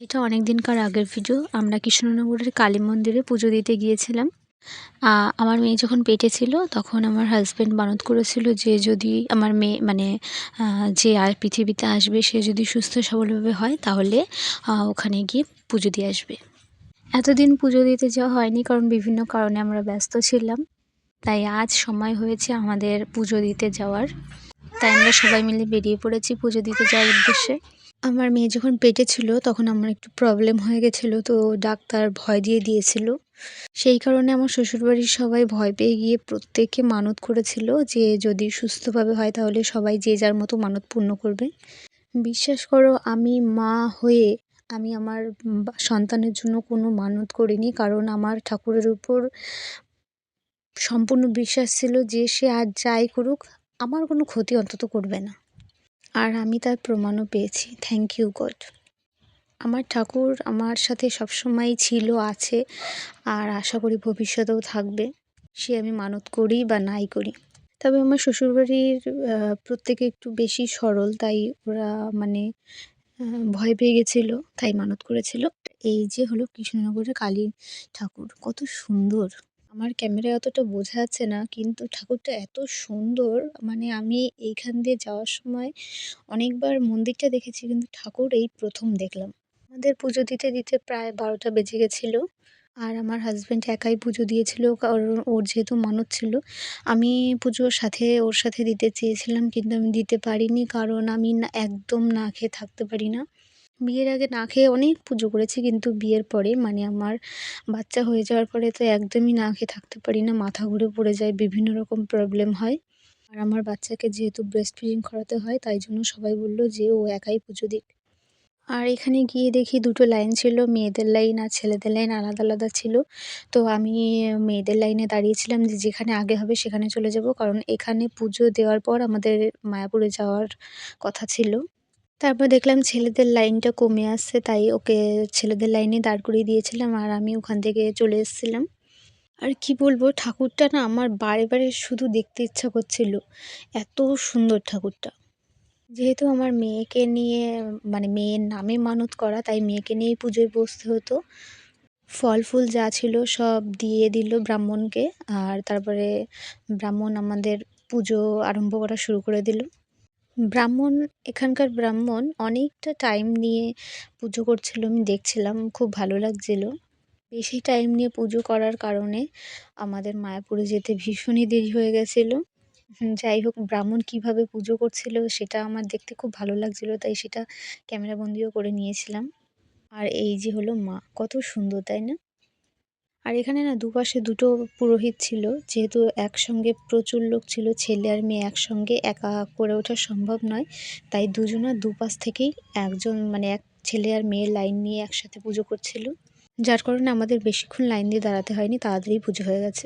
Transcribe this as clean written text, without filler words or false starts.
এটা অনেক দিনকার আগের ভিডিও। আমরা কৃষ্ণনগরের কালী মন্দিরে পুজো দিতে গিয়েছিলাম। আমার মেয়ে যখন পেটে ছিল তখন আমার হাসব্যান্ড মানত করেছিল যে যদি আমার মেয়ে মানে যে আর পৃথিবীতে আসবে সে যদি সুস্থ সবলভাবে হয় তাহলে ওখানে গিয়ে পুজো দিয়ে আসবে। এতদিন পুজো দিতে যাওয়া হয়নি কারণ বিভিন্ন কারণে আমরা ব্যস্ত ছিলাম। তাই আজ সময় হয়েছে আমাদের পুজো দিতে যাওয়ার। তাই আমরা সবাই মিলে বেরিয়ে পড়েছি পুজো দিতে যাওয়ার উদ্দেশ্যে। আমার মেয়ে যখন পেটে ছিল তখন আমার একটু প্রবলেম হয়ে গেছিলো, তো ডাক্তার ভয় দিয়েছিল। সেই কারণে আমার শ্বশুরবাড়ির সবাই ভয় পেয়ে গিয়ে প্রত্যেকে মানত করেছিল যে যদি সুস্থভাবে হয় তাহলে সবাই যে যার মতো মানত পূর্ণ করবে। বিশ্বাস করো, আমি মা হয়ে আমি আমার সন্তানের জন্য কোনো মানত করিনি, কারণ আমার ঠাকুরের উপর সম্পূর্ণ বিশ্বাস ছিল যে সে আর যাই করুক আমার কোনো ক্ষতি অন্তত করবে না। আর আমি তার প্রমাণও পেয়েছি। Thank you God. আমার ঠাকুর আমার সাথে সবসময়ই ছিল, আছে, আর আশা করি ভবিষ্যতেও থাকবে, সে আমি মানত করি বা নাই করি। তবে আমার শ্বশুরবাড়ির প্রত্যেকে একটু বেশি সরল, তাই ওরা মানে ভয় পেয়ে গেছিলো, তাই মানত করেছিল। এই যে হলো কৃষ্ণনগরের কালী ঠাকুর, কত সুন্দর। আমার ক্যামেরায় অতটা বোঝা যাচ্ছে না, কিন্তু ঠাকুরটা এত সুন্দর, মানে আমি এইখান দিয়ে যাওয়ার সময় অনেকবার মন্দিরটা দেখেছি, কিন্তু ঠাকুর এই প্রথম দেখলাম। আমাদের পুজো দিতে প্রায় 12টা বেজে গেছিলো। আর আমার হাজব্যান্ড একাই পুজো দিয়েছিল, কারণ ওর যেহেতু মানত ছিল। আমি পুজোর সাথে ওর সাথে দিতে চেয়েছিলাম, কিন্তু আমি দিতে পারিনি, কারণ আমি একদম না খেয়ে থাকতে পারি না। বিয়ের আগে না খেয়ে অনেক পুজো করেছি, কিন্তু বিয়ের পরে মানে আমার বাচ্চা হয়ে যাওয়ার পরে তো একদমই না খেয়ে থাকতে পারি না, মাথা ঘুরে পড়ে যায়, বিভিন্ন রকম প্রবলেম হয়। আর আমার বাচ্চাকে যেহেতু ব্রেস্ট ফিডিং করাতে হয়, তাই জন্য সবাই বলল যে ও একাই পুজো দিক। আর এখানে গিয়ে দেখি দুটো লাইন ছিল, মেয়েদের লাইন আর ছেলেদের লাইন আলাদা আলাদা ছিল। তো আমি মেয়েদের লাইনে দাঁড়িয়েছিলাম, যে যেখানে আগে হবে সেখানে চলে যাব, কারণ এখানে পুজো দেওয়ার পর আমাদের মায়াপুরে যাওয়ার কথা ছিল। তারপর দেখলাম ছেলেদের লাইনটা কমে আসছে, তাই ওকে ছেলেদের লাইনে দাঁড় করিয়ে দিয়েছিলাম, আর আমি ওখান থেকে চলে এসেছিলাম। আর কি বলবো, ঠাকুরটা না আমার বারে বারে শুধু দেখতে ইচ্ছা করছিল, এত সুন্দর ঠাকুরটা। যেহেতু আমার মেয়েকে নিয়ে মানে মেয়ের নামে মানত করা, তাই মেয়েকে নিয়েই পুজোয় বসতে হতো। ফল ফুল যা ছিল সব দিয়ে দিল ব্রাহ্মণকে, আর তারপরে ব্রাহ্মণ আমাদের পুজো আরম্ভ করা শুরু করে দিল। এখানকার ব্রাহ্মণ অনেকটা টাইম নিয়ে পুজো করছিল, আমি দেখছিলাম, খুব ভালো লাগছিল। বেশি টাইম নিয়ে পুজো করার কারণে আমাদের মায়াপুরে যেতে ভীষণই দেরি হয়ে গেছিলো। যাই হোক, ব্রাহ্মণ কীভাবে পুজো করছিল সেটা আমার দেখতে খুব ভালো লাগছিল, তাই সেটা ক্যামেরাবন্দিও করে নিয়েছিলাম। আর এই যে হলো মা, কত সুন্দর তাই না? আর এখানে না দুপাশে দুটো পুরোহিত ছিল, যেহেতু একসঙ্গে প্রচুর লোক ছিল, ছেলে আর মেয়ে একসঙ্গে একা করে ওঠা সম্ভব নয়, তাই দুজনা দুপাশ থেকেই একজন মানে এক ছেলে আর মেয়ের লাইন নিয়ে একসাথে পুজো করছিল, যার কারণে আমাদের বেশিক্ষণ লাইন দিয়ে দাঁড়াতে হয়নি, তাড়াতাড়ি পুজো হয়ে গেছে।